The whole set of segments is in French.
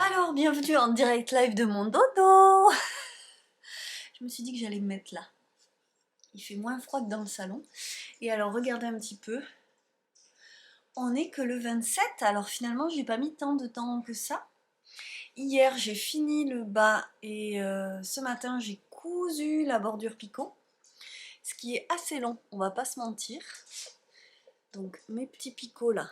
Alors, bienvenue en direct live de mon dodo. Je me suis dit que j'allais me mettre là. Il fait moins froid que dans le salon. Et alors, regardez un petit peu. On n'est que le 27, alors finalement, j'ai pas mis tant de temps que ça. Hier, j'ai fini le bas et ce matin, j'ai cousu la bordure picot. Ce qui est assez long, on va pas se mentir. Donc, mes petits picots là.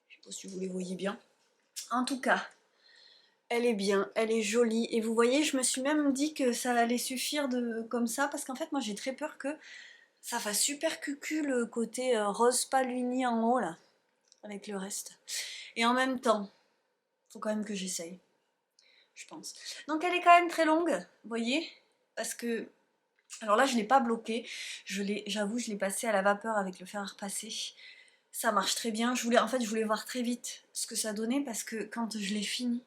Je sais pas si vous les voyez bien. En tout cas, elle est bien, elle est jolie. Et vous voyez, je me suis même dit que ça allait suffire de comme ça, parce qu'en fait, moi, j'ai très peur que ça fasse super cucu le côté rose pâle uni en haut, là, avec le reste. Et en même temps, faut quand même que j'essaye, je pense. Donc, elle est quand même très longue, vous voyez, parce que... Alors là, je ne l'ai pas bloquée, j'avoue, je l'ai passée à la vapeur avec le fer à repasser. Ça marche très bien. En fait, je voulais voir très vite ce que ça donnait, parce que quand je l'ai fini,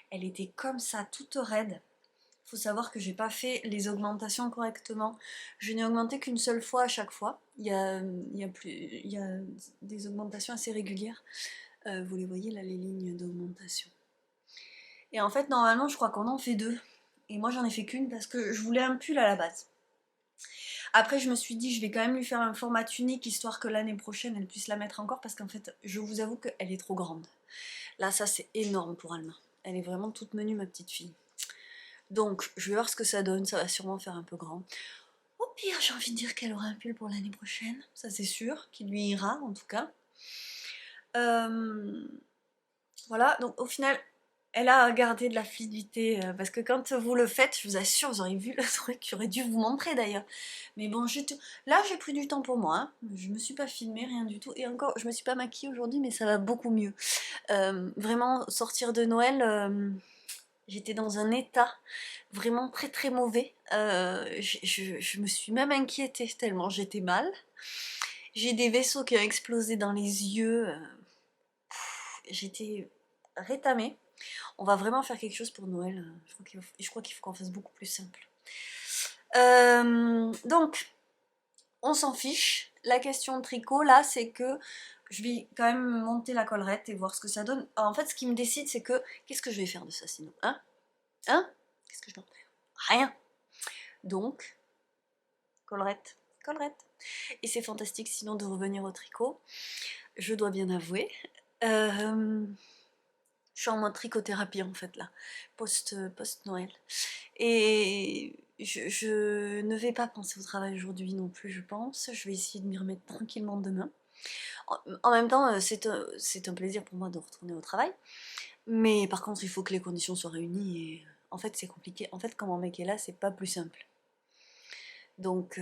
elle était comme ça, toute raide. Il faut savoir que j'ai pas fait les augmentations correctement. Je n'ai augmenté qu'une seule fois à chaque fois. Il y a des augmentations assez régulières. Vous les voyez là, les lignes d'augmentation. Et en fait, normalement, je crois qu'on en fait deux. Et moi, j'en ai fait qu'une parce que je voulais un pull à la base. Après, je me suis dit, je vais quand même lui faire un format unique, histoire que l'année prochaine, elle puisse la mettre encore, parce qu'en fait, je vous avoue qu'elle est trop grande. Là, ça, c'est énorme pour Alma. Elle est vraiment toute menue, ma petite fille. Donc, je vais voir ce que ça donne, ça va sûrement faire un peu grand. Au pire, j'ai envie de dire qu'elle aura un pull pour l'année prochaine, ça c'est sûr, qui lui ira en tout cas. Voilà, donc au final, elle a gardé de la fluidité, parce que quand vous le faites, je vous assure, vous aurez vu le truc, j'aurais dû vous montrer d'ailleurs. Mais bon, là j'ai pris du temps pour moi, hein. Je me suis pas filmée, rien du tout, et encore, je me suis pas maquillée aujourd'hui, mais ça va beaucoup mieux. Vraiment, sortir de Noël... J'étais dans un état vraiment très très mauvais. Je me suis même inquiétée tellement j'étais mal. J'ai des vaisseaux qui ont explosé dans les yeux. J'étais rétamée. On va vraiment faire quelque chose pour Noël. Je crois qu'il faut qu'on fasse beaucoup plus simple. Donc, on s'en fiche. La question de tricot, là, c'est que je vais quand même monter la collerette et voir ce que ça donne. En fait, ce qui me décide, c'est que qu'est-ce que je vais faire de ça sinon, hein? Hein? Qu'est-ce que je dois faire? Rien. Donc, collerette, collerette. Et c'est fantastique sinon de revenir au tricot. Je dois bien avouer. Je suis en mode trichothérapie en fait là, post-Noël. Et je ne vais pas penser au travail aujourd'hui non plus, je pense. Je vais essayer de m'y remettre tranquillement demain. En même temps, c'est un plaisir pour moi de retourner au travail. Mais par contre, il faut que les conditions soient réunies et en fait, c'est compliqué. En fait, quand mon mec est là, c'est pas plus simple. Donc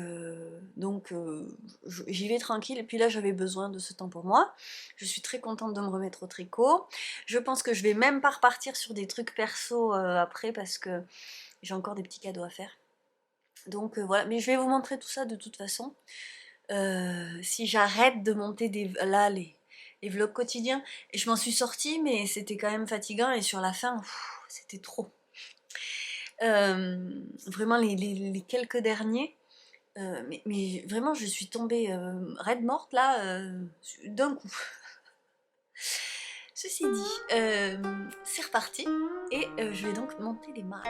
j'y vais tranquille. Et puis là, j'avais besoin de ce temps pour moi. Je suis très contente de me remettre au tricot. Je pense que je vais même pas repartir sur des trucs perso après parce que j'ai encore des petits cadeaux à faire. Donc voilà, mais je vais vous montrer tout ça de toute façon. Si j'arrête de monter les vlogs quotidiens, et je m'en suis sortie, mais c'était quand même fatigant et sur la fin, c'était trop. Vraiment les quelques derniers. Mais vraiment, je suis tombée raide morte là, d'un coup. Ceci dit, c'est reparti et je vais donc monter les malles.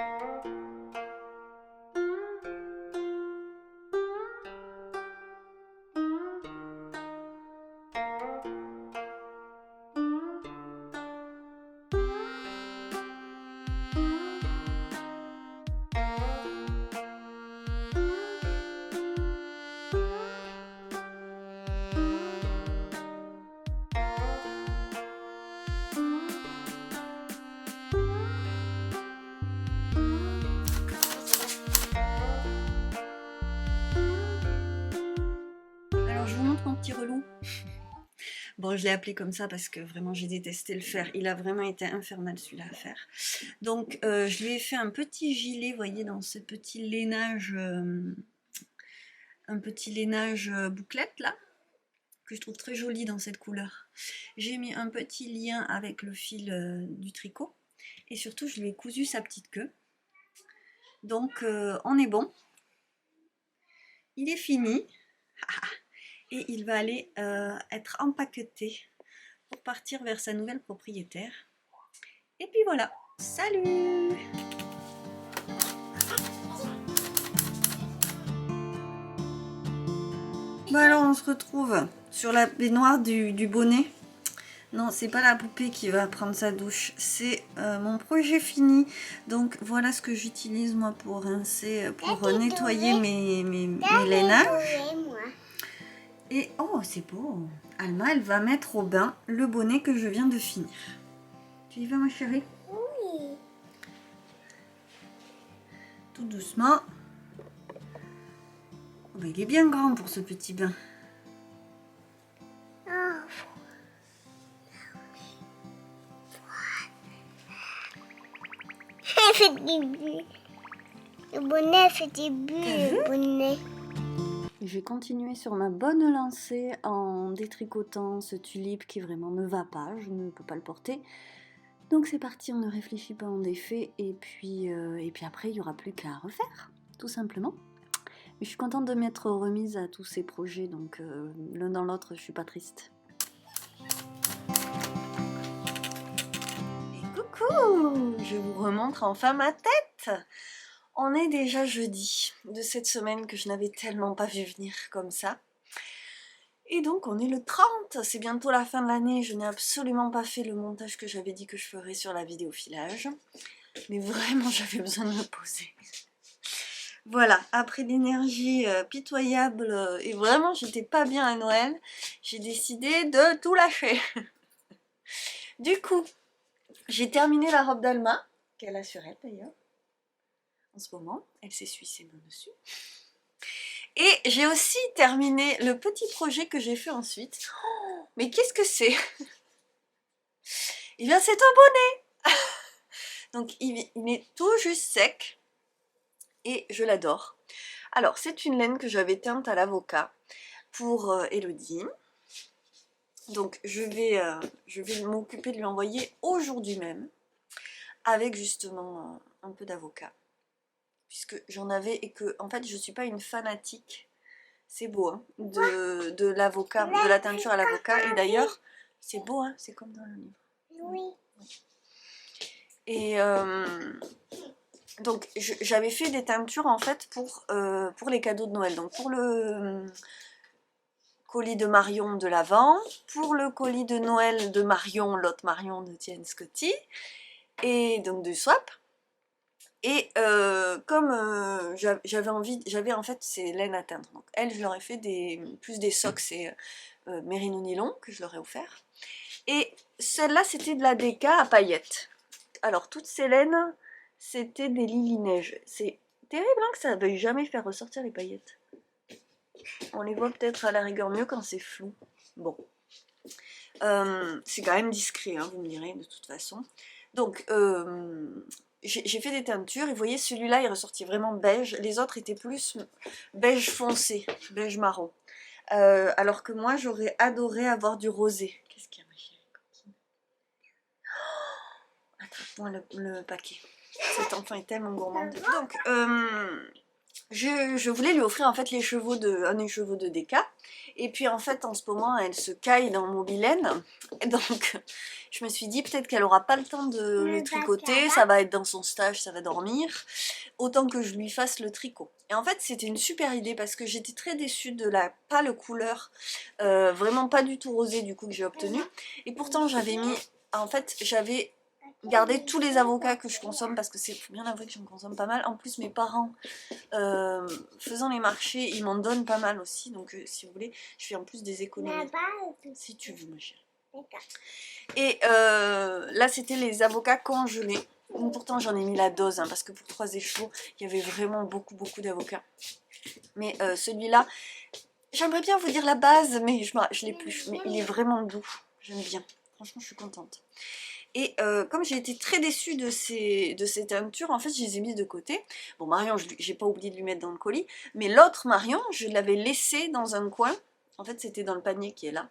Alors je vous montre mon petit relou. Bon, je l'ai appelé comme ça parce que vraiment j'ai détesté le faire. Il a vraiment été infernal celui-là à faire. Donc je lui ai fait un petit gilet, vous voyez, dans ce petit lainage, un petit lainage bouclette là, que je trouve très joli dans cette couleur. J'ai mis un petit lien avec le fil du tricot et surtout je lui ai cousu sa petite queue. Donc on est bon. Il est fini et il va aller être empaqueté pour partir vers sa nouvelle propriétaire. Et puis voilà, salut! Bon alors on se retrouve sur la baignoire du bonnet. Non, c'est pas la poupée qui va prendre sa douche, c'est mon projet fini. Donc voilà ce que j'utilise moi pour rincer, pour nettoyer mes lainages. Et oh, c'est beau! Alma, elle va mettre au bain le bonnet que je viens de finir. Tu y vas, ma chérie? Oui. Tout doucement. Oh, ben, il est bien grand pour ce petit bain. Elle fait des bulles. Le bonnet fait des bulles, le bonnet. Je vais continuer sur ma bonne lancée en détricotant ce tulipe qui vraiment ne va pas, je ne peux pas le porter. Donc c'est parti, on ne réfléchit pas, on défait et puis après il n'y aura plus qu'à refaire, tout simplement. Mais je suis contente de m'être remise à tous ces projets, donc l'un dans l'autre, je suis pas triste. Et coucou! Je vous remontre enfin ma tête! On est déjà jeudi de cette semaine que je n'avais tellement pas vu venir comme ça. Et donc on est le 30, c'est bientôt la fin de l'année, je n'ai absolument pas fait le montage que j'avais dit que je ferais sur la vidéo filage. Mais vraiment j'avais besoin de me poser. Voilà, après l'énergie pitoyable et vraiment j'étais pas bien à Noël, j'ai décidé de tout lâcher. Du coup, j'ai terminé la robe d'Alma, qu'elle a sur elle d'ailleurs. En ce moment, elle s'essuie ses mains dessus. Et j'ai aussi terminé le petit projet que j'ai fait ensuite. Oh, mais qu'est-ce que c'est? Eh bien, c'est un bonnet. Donc, il est tout juste sec. Et je l'adore. Alors, c'est une laine que j'avais teinte à l'avocat pour Elodie. Donc, je vais m'occuper de lui envoyer aujourd'hui même. Avec justement un peu d'avocat. Puisque j'en avais et que, en fait, je ne suis pas une fanatique. C'est beau, hein, de l'avocat, de la teinture à l'avocat. Et d'ailleurs, c'est beau, hein, c'est comme dans le livre. Oui. Et donc, j'avais fait des teintures, en fait, pour les cadeaux de Noël. Donc, pour le colis de Marion de l'Avent, pour le colis de Noël de Marion, l'autre Marion de Tienne Scotty, et donc de Swap. Et comme j'avais en fait ces laines à teindre. Donc elle, je leur ai fait plus des socks et mérino nylon que je leur ai offert. Et celle-là, c'était de la déca à paillettes. Alors toutes ces laines, c'était des lili neige. C'est terrible hein, que ça ne veuille jamais faire ressortir les paillettes. On les voit peut-être à la rigueur mieux quand c'est flou. Bon. C'est quand même discret, hein, vous me direz de toute façon. Donc, j'ai fait des teintures et vous voyez celui-là il ressortit vraiment beige, les autres étaient plus beige foncé, beige marron. Alors que moi j'aurais adoré avoir du rosé. Qu'est-ce qu'il y a ma chérie coquine? Oh, attrape-moi le paquet. Cet enfant est tellement gourmande. Donc je voulais lui offrir en fait un écheveau de déca. Et puis en fait en ce moment elle se caille dans mon mobilène. Donc je me suis dit peut-être qu'elle aura pas le temps de le tricoter. Ça va être dans son stage, ça va dormir. Autant que je lui fasse le tricot. Et en fait c'était une super idée parce que j'étais très déçue de la pâle couleur. Vraiment pas du tout rosée du coup que j'ai obtenu. Et pourtant j'avais mis... En fait j'avais... garder tous les avocats que je consomme parce que c'est faut bien avouer que j'en consomme pas mal. En plus mes parents faisant les marchés ils m'en donnent pas mal aussi donc si vous voulez je fais en plus des économies si tu veux ma chérie. Et là c'était les avocats congelés. Pourtant j'en ai mis la dose hein, parce que pour 3 écheveaux il y avait vraiment beaucoup d'avocats. Mais celui-là j'aimerais bien vous dire la base mais je l'ai plus. Mais il est vraiment doux, j'aime bien. Franchement je suis contente. Et comme j'ai été très déçue de ces teintures, en fait je les ai mises de côté. Bon Marion, j'ai pas oublié de lui mettre dans le colis, mais l'autre Marion, je l'avais laissé dans un coin. En fait c'était dans le panier qui est là.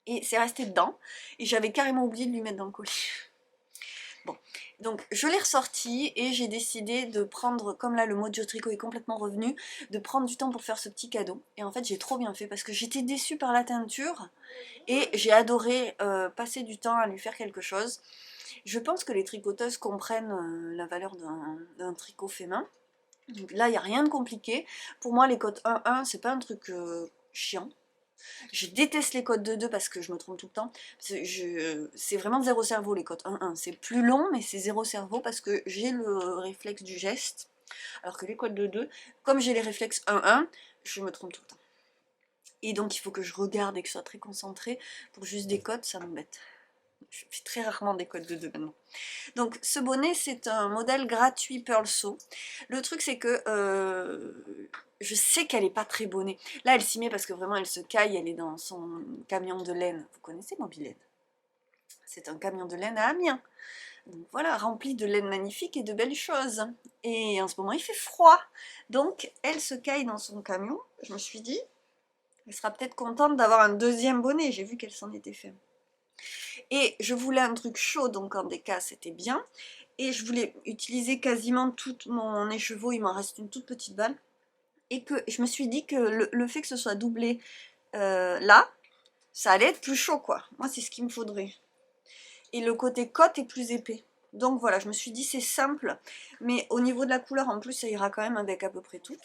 Et c'est resté dedans. Et j'avais carrément oublié de lui mettre dans le colis. Bon, Donc je l'ai ressorti et j'ai décidé de prendre, comme là le Mojo Tricot est complètement revenu, de prendre du temps pour faire ce petit cadeau. Et en fait j'ai trop bien fait parce que j'étais déçue par la teinture et j'ai adoré passer du temps à lui faire quelque chose. Je pense que les tricoteuses comprennent la valeur d'un tricot fait main. Donc là il n'y a rien de compliqué. Pour moi les codes 1-1 c'est pas un truc chiant. Je déteste les codes de 2 parce que je me trompe tout le temps. C'est vraiment zéro cerveau les codes 1-1. C'est plus long mais c'est zéro cerveau parce que j'ai le réflexe du geste. Alors que les codes de 2, comme j'ai les réflexes 1-1, je me trompe tout le temps. Et donc il faut que je regarde et que je sois très concentrée. Pour juste des codes, ça m'embête. Je fais très rarement des codes de 2 maintenant. Donc ce bonnet c'est un modèle gratuit Pearl Sew. Le truc c'est que je sais qu'elle est pas très bonnée. Là elle s'y met parce que vraiment elle se caille, elle est dans son camion de laine. Vous connaissez Mobilène? C'est un camion de laine à Amiens. Donc voilà, rempli de laine magnifique et de belles choses. Et en ce moment il fait froid. Donc elle se caille dans son camion. Je me suis dit, elle sera peut-être contente d'avoir un deuxième bonnet. J'ai vu qu'elle s'en était fait. Et je voulais un truc chaud, donc en déca c'était bien. Et je voulais utiliser quasiment tout mon écheveau, il m'en reste une toute petite balle. Et que je me suis dit que le fait que ce soit doublé là, ça allait être plus chaud quoi. Moi c'est ce qu'il me faudrait. Et le côté cotte est plus épais. Donc voilà, je me suis dit c'est simple, mais au niveau de la couleur en plus ça ira quand même avec à peu près tout.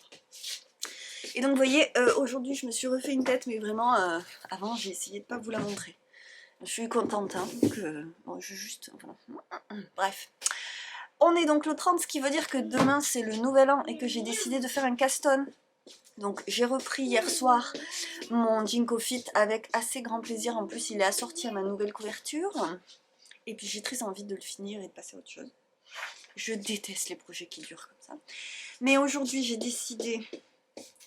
Et donc vous voyez, aujourd'hui je me suis refait une tête, mais vraiment, avant j'ai essayé de pas vous la montrer. Je suis contente, hein, que... Bon, je juste... Voilà. Bref. On est donc le 30, ce qui veut dire que demain c'est le nouvel an et que j'ai décidé de faire un caston. Donc j'ai repris hier soir mon Jinko Fit avec assez grand plaisir. En plus il est assorti à ma nouvelle couverture. Et puis j'ai très envie de le finir et de passer à autre chose. Je déteste les projets qui durent comme ça. Mais aujourd'hui j'ai décidé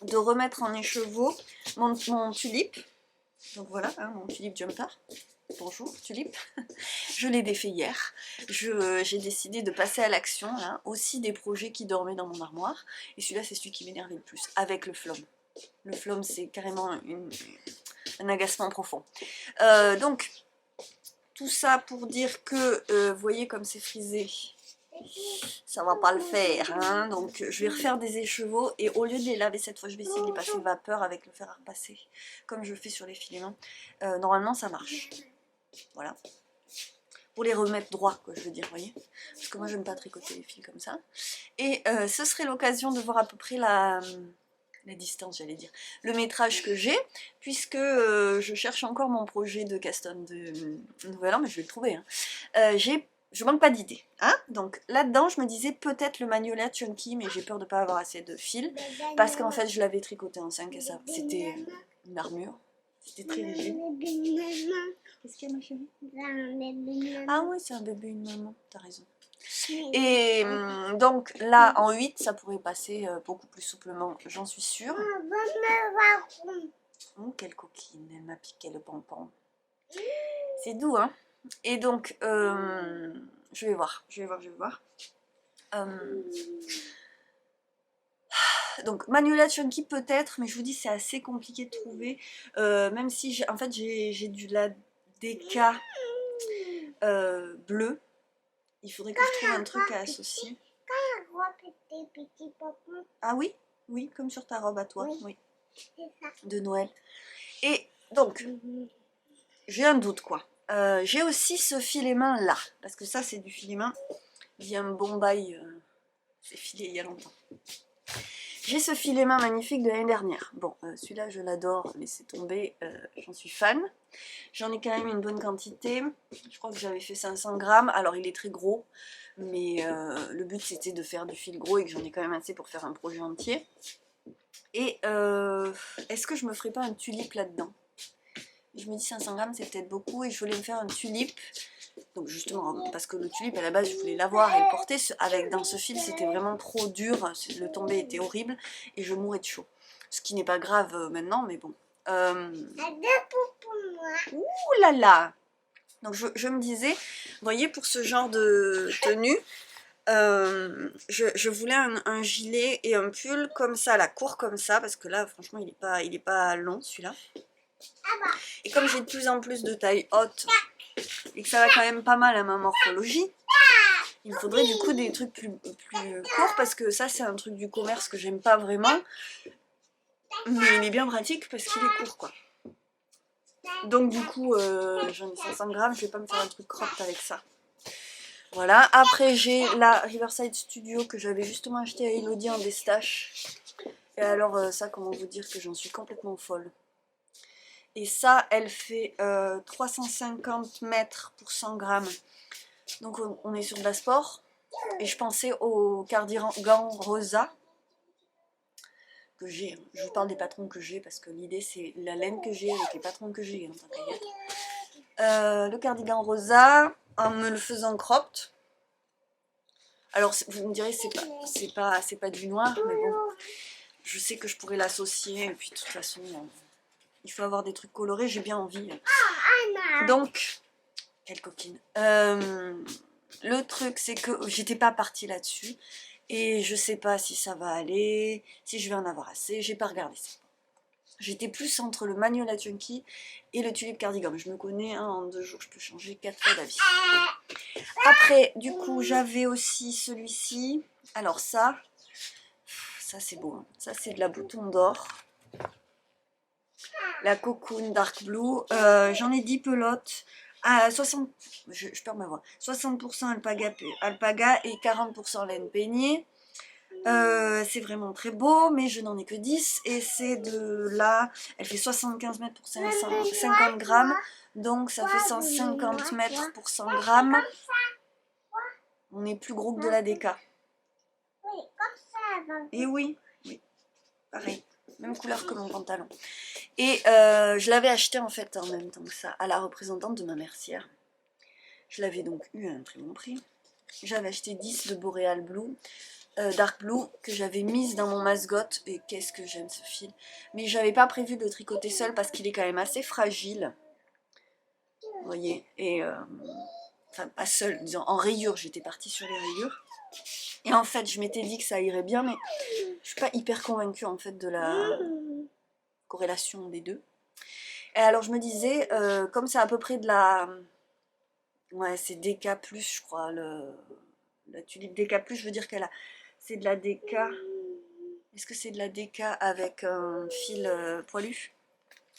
de remettre en écheveau mon tulipe. Donc voilà, hein, mon tulipe jumper. Bonjour Tulipe, je l'ai défait hier, j'ai décidé de passer à l'action, hein, aussi des projets qui dormaient dans mon armoire, et celui-là c'est celui qui m'énervait le plus, avec le flum. Le flum c'est carrément un agacement profond. Donc, tout ça pour dire que, vous voyez comme c'est frisé, ça va pas le faire, hein, donc je vais refaire des écheveaux, et au lieu de les laver cette fois, je vais essayer de les passer vapeur avec le fer à repasser, comme je fais sur les filaments. Normalement ça marche. Voilà. Pour les remettre droits, quoi, je veux dire, vous voyez. Parce que moi, j'aime pas tricoter les fils comme ça. Et ce serait l'occasion de voir à peu près la distance, j'allais dire, le métrage que j'ai, puisque je cherche encore mon projet de caston de Nouvel An, mais je vais le trouver. Hein. Je manque pas d'idées. Hein, donc là-dedans, je me disais peut-être le Magnolia Chunky, mais j'ai peur de pas avoir assez de fils, parce qu'en fait, je l'avais tricoté en 5 et ça, c'était une armure. C'était très léger. Qu'est-ce qu'il y a ma chérie? Ah oui, c'est un bébé, une maman, t'as raison. Et donc là, en 8, ça pourrait passer beaucoup plus souplement, j'en suis sûre. Oh, quelle coquine, elle m'a piqué le pompon. C'est doux, hein? Et donc, je vais voir. Donc Manuela Chunky peut-être, mais je vous dis c'est assez compliqué de trouver, même si en fait j'ai du la DK bleu, il faudrait que je trouve un truc à associer. Ah oui, oui, comme sur ta robe à toi, oui, de Noël. Et donc, j'ai un doute quoi. J'ai aussi ce filet main là, parce que ça c'est du filet main via un Bombay, c'est filé il y a longtemps. J'ai ce filet main magnifique de l'année dernière. Bon, celui-là je l'adore, laissez tomber, j'en suis fan. J'en ai quand même une bonne quantité. Je crois que j'avais fait 500 grammes. Alors il est très gros, mais le but c'était de faire du fil gros et que j'en ai quand même assez pour faire un projet entier. Et est-ce que je me ferais pas un tulipe là-dedans? Je me dis 500 grammes c'est peut-être beaucoup et je voulais me faire un tulipe. Donc justement, parce que le tulipe à la base je voulais l'avoir et le porter, dans ce fil c'était vraiment trop dur, le tombé était horrible et je mourais de chaud. Ce qui n'est pas grave maintenant, mais bon. Ouh là là! Donc je me disais, vous voyez, pour ce genre de tenue, je voulais un gilet et un pull comme ça, là, court comme ça, parce que là franchement il est pas long celui-là. Et comme j'ai de plus en plus de taille haute, et que ça va quand même pas mal à ma morphologie, Il me faudrait du coup des trucs plus courts parce que ça c'est un truc du commerce que j'aime pas vraiment. Mais il est bien pratique parce qu'il est court quoi. Donc du coup j'en ai 500 grammes, je vais pas me faire un truc cropped avec ça. Voilà, après j'ai la Riverside Studio que j'avais justement acheté à Elodie en destache. Et alors ça, comment vous dire que j'en suis complètement folle. Et ça, elle fait 350 mètres pour 100 grammes. Donc on est sur de la sport. Et je pensais au cardigan rosa que j'ai. Je vous parle des patrons que j'ai parce que l'idée c'est la laine que j'ai avec les patrons que j'ai en tant qu'ayette. Le cardigan rosa en me le faisant cropped. Alors vous me direz c'est pas du noir, mais bon, je sais que je pourrais l'associer et puis de toute façon il faut avoir des trucs colorés, j'ai bien envie. Donc, quelle coquine. Le truc c'est que j'étais pas partie là-dessus et je sais pas si ça va aller, si je vais en avoir assez, j'ai pas regardé ça. J'étais plus entre le Magnolia Chunky et le Tulip Cardigan. Je me connais, hein, en 2 jours je peux changer 4 fois d'avis. Après, du coup, j'avais aussi celui-ci. Alors ça c'est beau. Hein. Ça c'est de la bouton d'or. La Cocoon Dark Blue. J'en ai 10 pelotes. À 60, je perds ma voix. 60% alpaga et 40% laine peignée. C'est vraiment très beau, mais je n'en ai que 10 et c'est de là, elle fait 75 mètres pour 50 grammes, donc ça fait 150 mètres pour 100 grammes. On est plus gros que de la DK. Et oui, pareil, même couleur que mon pantalon. Et je l'avais acheté en fait en même temps que ça à la représentante de ma mercière. Je l'avais donc eu à un très bon prix. J'avais acheté 10 de Boreal Blue. Dark Blue que j'avais mise dans mon mascotte et qu'est-ce que j'aime ce fil, mais j'avais pas prévu de le tricoter seul parce qu'il est quand même assez fragile, vous voyez, et enfin pas seul, disons en rayures, j'étais partie sur les rayures et en fait je m'étais dit que ça irait bien, mais je suis pas hyper convaincue en fait de la corrélation des deux. Et alors je me disais comme c'est à peu près de la, ouais c'est DK+, je crois, la tulipe DK+, je veux dire qu'elle a, c'est de la DK. Est-ce que c'est de la DK avec un fil poilu?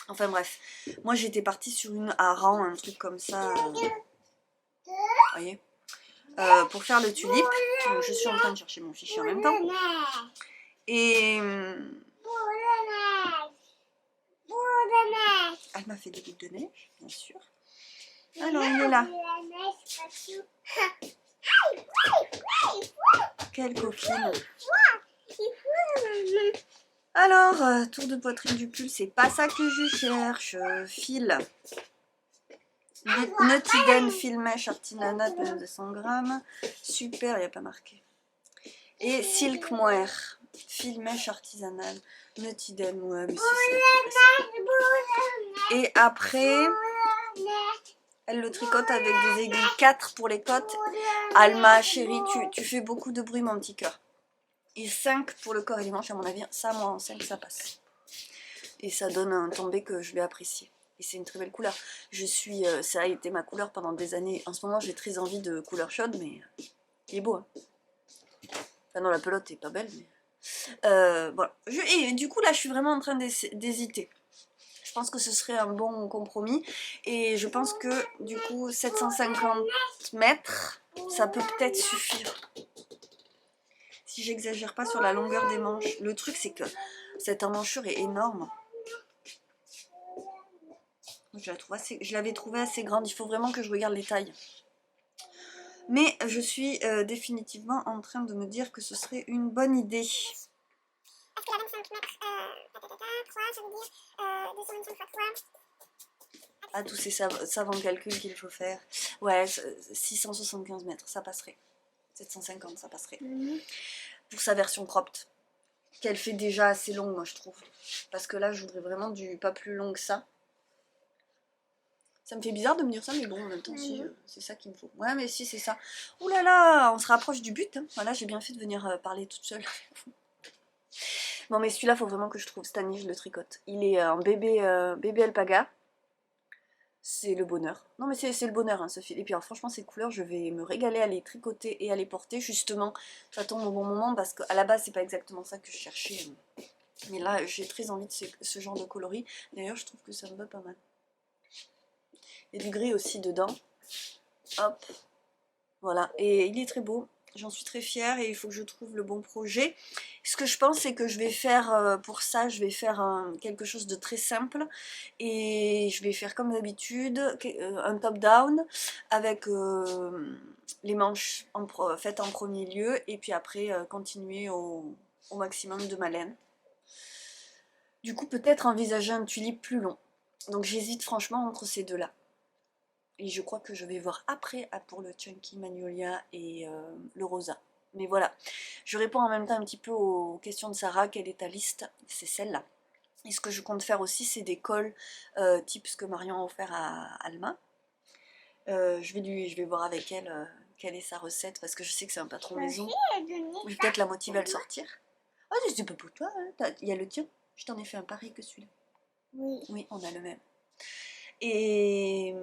Enfin bref, moi j'étais partie sur une à rang, un truc comme ça, voyez, pour faire le tulipe. Donc, je suis en train de chercher mon fichier en même temps. Et elle m'a fait des boules de neige, bien sûr. Alors il est là. Quelle coquine. Alors, tour de poitrine du pull, c'est pas ça que je cherche. Fil. Nutiden fil mèche artisanat de 200 grammes. Super, il n'y a pas marqué. Et silk mohair. Fil mèche artisanal. Nutiden, ouais, mais si c'est. Et après, elle le tricote avec des aiguilles 4 pour les côtes. Alma, chérie, tu fais beaucoup de bruit, mon petit cœur. Et 5 pour le corps et les manches, à mon avis, ça, moi, en 5, ça passe. Et ça donne un tombé que je vais apprécier. Et c'est une très belle couleur. Ça a été ma couleur pendant des années. En ce moment, j'ai très envie de couleur chaude, mais il est beau. Hein. Enfin non, la pelote est pas belle, mais... voilà. Et du coup, là, je suis vraiment en train d'hésiter. Je pense que ce serait un bon compromis. Et je pense que, du coup, 750 mètres, ça peut peut-être suffire. Si j'exagère pas sur la longueur des manches. Le truc, c'est que cette emmanchure est énorme. Je l'avais trouvée assez grande. Il faut vraiment que je regarde les tailles. Mais je suis définitivement en train de me dire que ce serait une bonne idée. Est-ce que la 25 mètres, 3, ça veut dire 225 fois 3. Ah, tous ces savants calculs qu'il faut faire. Ouais, 675 mètres, ça passerait. 750, ça passerait. Pour sa version cropped. Qu'elle fait déjà assez longue, moi, je trouve. Parce que là, je voudrais vraiment du pas plus long que ça. Ça me fait bizarre de me dire ça, mais bon, en même temps, si, c'est ça qu'il me faut. Ouais, mais si, c'est ça. Ouh là là, on se rapproche du but. Hein. Voilà, j'ai bien fait de venir parler toute seule. Bon, mais celui-là, faut vraiment que je trouve. Cette année, je le tricote. Il est en bébé alpaga. c'est le bonheur. Non mais c'est le bonheur hein, ce fil. Et puis alors franchement ces couleurs, je vais me régaler à les tricoter et à les porter. Justement, ça tombe au bon moment parce qu'à la base c'est pas exactement ça que je cherchais. Mais là j'ai très envie de ce genre de coloris. D'ailleurs je trouve que ça me va pas mal. Il y a du gris aussi dedans. Hop. Voilà. Et il est très beau. J'en suis très fière et il faut que je trouve le bon projet. Ce que je pense, c'est que je vais faire, pour ça, je vais faire quelque chose de très simple. Et je vais faire comme d'habitude, un top-down avec les manches faites en premier lieu. Et puis après, continuer au maximum de ma laine. Du coup, peut-être envisager un tulipe plus long. Donc j'hésite franchement entre ces deux-là. Et je crois que je vais voir après pour le Chunky Magnolia et le Rosa. Mais voilà, je réponds en même temps un petit peu aux questions de Sarah. Quelle est ta liste? C'est celle-là. Et ce que je compte faire aussi, c'est des cols type ce que Marion a offert à Alma. Je vais voir avec elle quelle est sa recette, parce que je sais que c'est un patron maison. Je vais peut-être la motiver à le sortir. Ah, c'est pas pour toi, hein. Il y a le tien. Je t'en ai fait un pareil que celui-là. Oui. Oui, on a le même. Et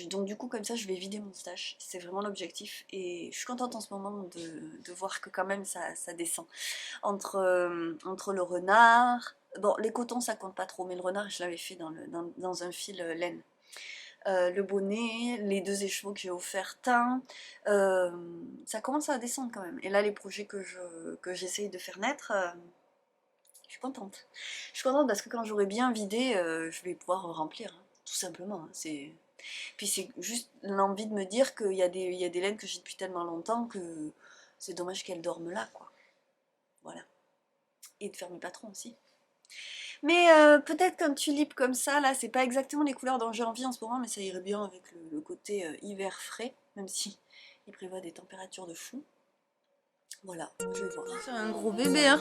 donc du coup comme ça je vais vider mon stash, c'est vraiment l'objectif et je suis contente en ce moment de voir que quand même ça descend entre le renard, bon les cotons ça compte pas trop mais le renard je l'avais fait dans un fil laine, le bonnet, les 2 écheveaux que j'ai offerts ça commence à descendre quand même et là les projets que j'essaye de faire naître, je suis contente parce que quand j'aurai bien vidé je vais pouvoir remplir hein. Tout simplement, hein, puis c'est juste l'envie de me dire qu'il y a des laines que j'ai depuis tellement longtemps que c'est dommage qu'elles dorment là, quoi. Voilà. Et de faire mes patrons aussi. Mais peut-être qu'un tulipe comme ça, là, c'est pas exactement les couleurs dont j'ai envie en ce moment, mais ça irait bien avec le côté hiver frais, même si il prévoit des températures de fou. Voilà, je vais voir. C'est un gros bébé, hein.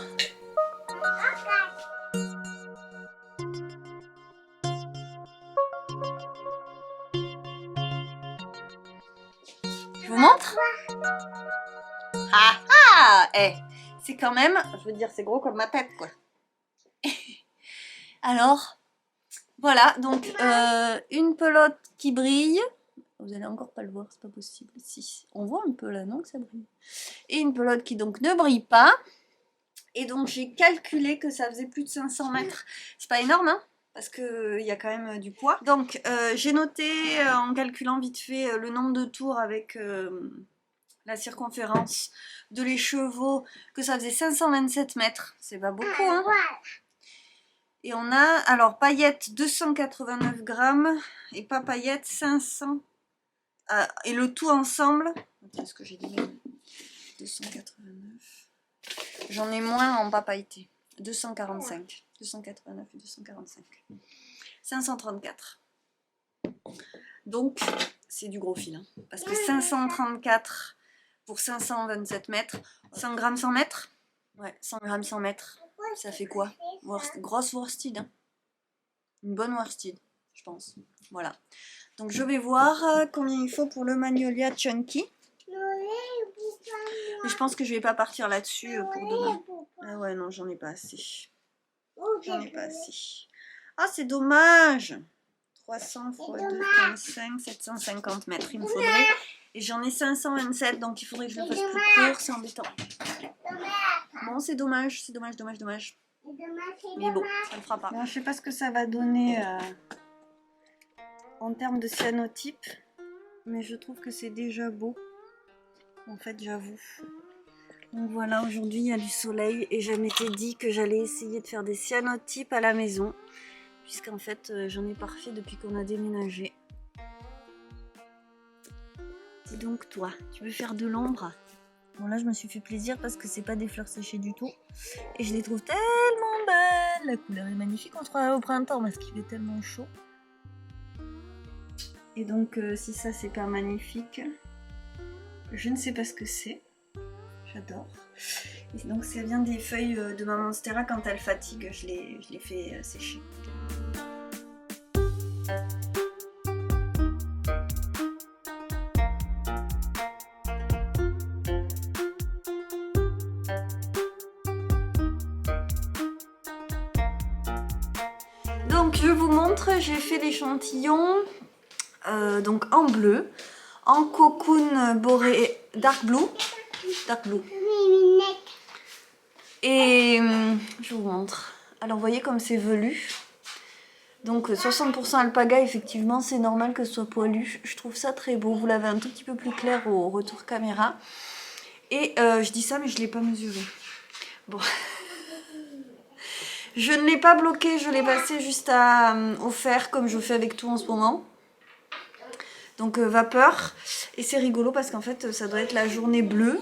Je vous montre? Ah ah! Eh, c'est quand même, je veux dire, c'est gros comme ma tête, quoi. Alors, voilà, donc une pelote qui brille. Vous allez encore pas le voir, c'est pas possible. Si, on voit un peu là, non, que ça brille. Et une pelote qui donc ne brille pas. Et donc j'ai calculé que ça faisait plus de 500 mètres. C'est pas énorme, hein? Parce qu'il y a quand même du poids. Donc j'ai noté en calculant vite fait le nombre de tours avec la circonférence de l'écheveau que ça faisait 527 mètres. C'est pas beaucoup, hein? Et on a, alors paillettes 289 grammes et pas paillettes 500. Et le tout ensemble, est-ce que j'ai dit 289. J'en ai moins en pas pailleté. 245. 289 et 245. 534. Donc, c'est du gros fil. Hein, parce que 534 pour 527 mètres. 100 grammes 100 mètres. Ouais, 100 grammes 100 mètres. Ça fait quoi? Grosse worsted. Hein. Une bonne worsted, je pense. Voilà. Donc, je vais voir combien il faut pour le Magnolia Chunky. Mais je pense que je vais pas partir là-dessus pour demain. Ah ouais, non, j'en ai pas assez. J'en ai pas assez. Ah, c'est dommage. 300 x 2,5, 750 mètres, il me faudrait. Et j'en ai 527, donc il faudrait que je le fasse plus court, c'est embêtant. Bon, c'est dommage, dommage. Mais bon, ça le fera pas. Alors, je sais pas ce que ça va donner en termes de cyanotype, mais je trouve que c'est déjà beau. En fait, j'avoue. Donc voilà, aujourd'hui il y a du soleil et je m'étais dit que j'allais essayer de faire des cyanotypes à la maison, puisqu'en fait j'en ai pas refait depuis qu'on a déménagé. Dis donc toi, tu veux faire de l'ombre? Bon là je me suis fait plaisir parce que c'est pas des fleurs séchées du tout et je les trouve tellement belles. La couleur est magnifique, on se croirait au printemps parce qu'il fait tellement chaud. Et donc si ça c'est pas magnifique, je ne sais pas ce que c'est. J'adore. Et donc ça vient des feuilles de ma monstera, quand elle fatigue, je les fais sécher. Donc je vous montre, j'ai fait l'échantillon. donc en bleu, en cocoon boré dark blue. Et je vous montre. Alors vous voyez comme c'est velu. Donc 60% alpaga, effectivement c'est normal que ce soit poilu. Je trouve ça très beau. Vous l'avez un tout petit peu plus clair au retour caméra. Et je dis ça mais je ne l'ai pas mesuré. Bon. Je ne l'ai pas bloqué, je l'ai passé juste au fer comme je fais avec tout en ce moment. Donc vapeur. Et c'est rigolo parce qu'en fait ça doit être la journée bleue.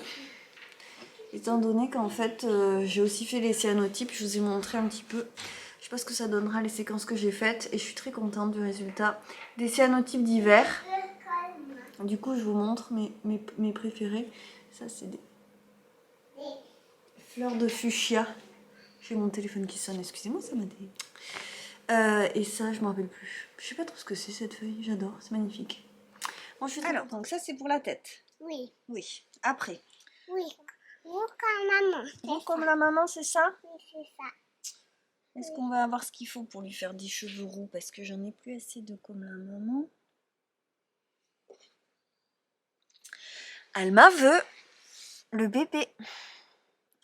Étant donné qu'en fait j'ai aussi fait les cyanotypes, je vous ai montré un petit peu. Je sais pas ce que ça donnera les séquences que j'ai faites. Et je suis très contente du résultat des cyanotypes d'hiver. Du coup je vous montre mes préférés. Ça c'est des fleurs de fuchsia. J'ai mon téléphone qui sonne, excusez-moi, ça m'a dit. Et ça, je m'en rappelle plus. Je sais pas trop ce que c'est cette feuille, j'adore, c'est magnifique. Bon, alors, donc ça c'est pour la tête. Oui. Oui. Après. Oui. Bon comme maman. Bon comme la maman, c'est ça? Oui, c'est ça. Est-ce qu'on va avoir ce qu'il faut pour lui faire des cheveux roux? Parce que j'en ai plus assez de comme la maman. Alma veut le bébé.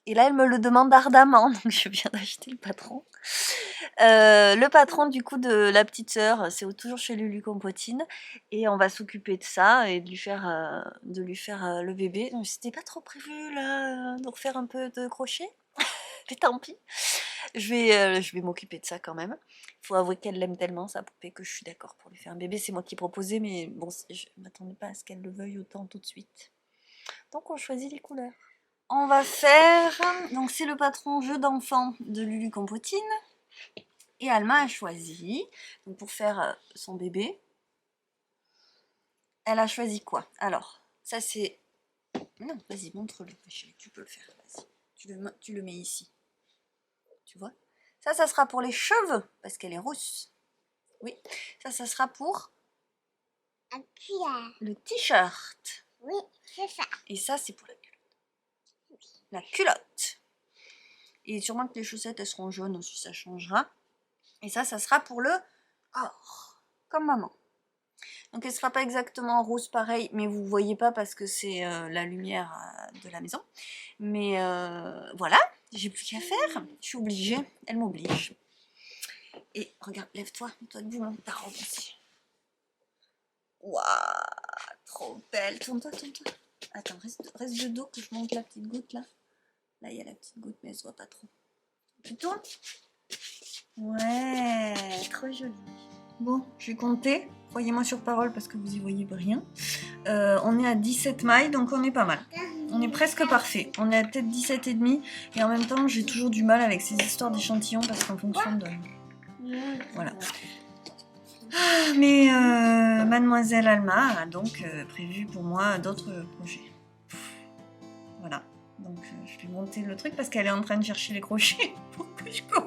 Et là, elle me le demande ardemment, donc je viens d'acheter le patron. Le patron du coup de la petite sœur, c'est toujours chez Lulu Compotine. Et on va s'occuper de ça et de lui faire le bébé. Donc c'était pas trop prévu là, de refaire un peu de crochet. Mais tant pis. Je vais m'occuper de ça quand même. Il faut avouer qu'elle l'aime tellement sa poupée que je suis d'accord pour lui faire un bébé. C'est moi qui proposais, mais bon, je ne m'attendais pas à ce qu'elle le veuille autant tout de suite. Donc on choisit les couleurs. On va faire, donc c'est le patron jeu d'enfant de Lulu Compotine. Et Alma a choisi, donc pour faire son bébé, elle a choisi quoi? Alors, ça c'est... Non, vas-y, montre-le, ma chérie, tu peux le faire, vas-y. Tu le mets ici. Tu vois? Ça sera pour les cheveux, parce qu'elle est rousse. Oui, ça sera pour le t-shirt. Oui, c'est ça. Et ça, c'est pour la culotte. La culotte. Et sûrement que les chaussettes, elles seront jaunes aussi, ça changera. Et ça sera pour le corps, comme maman. Donc elle ne sera pas exactement rose pareil, mais vous ne voyez pas parce que c'est la lumière de la maison. Mais voilà, j'ai plus qu'à faire. Je suis obligée, elle m'oblige. Et regarde, lève-toi, mets-toi debout, monte ta robe aussi. Waouh, trop belle. Tourne-toi, tourne-toi. Attends, reste de dos que je monte la petite goutte là. Là, il y a la petite goutte, mais elle se voit pas trop. Tu tournes? Ouais, trop joli. Bon, je vais compter. Croyez-moi sur parole parce que vous y voyez rien. On est à 17 mailles, donc on est pas mal. On est presque parfait. On est à peut-être 17 et demi. Et en même temps, j'ai toujours du mal avec ces histoires d'échantillons parce qu'en fonction de... Voilà. Ah, mais Mademoiselle Alma a donc prévu pour moi d'autres projets. Voilà. Donc je vais monter le truc parce qu'elle est en train de chercher les crochets pour que je commence.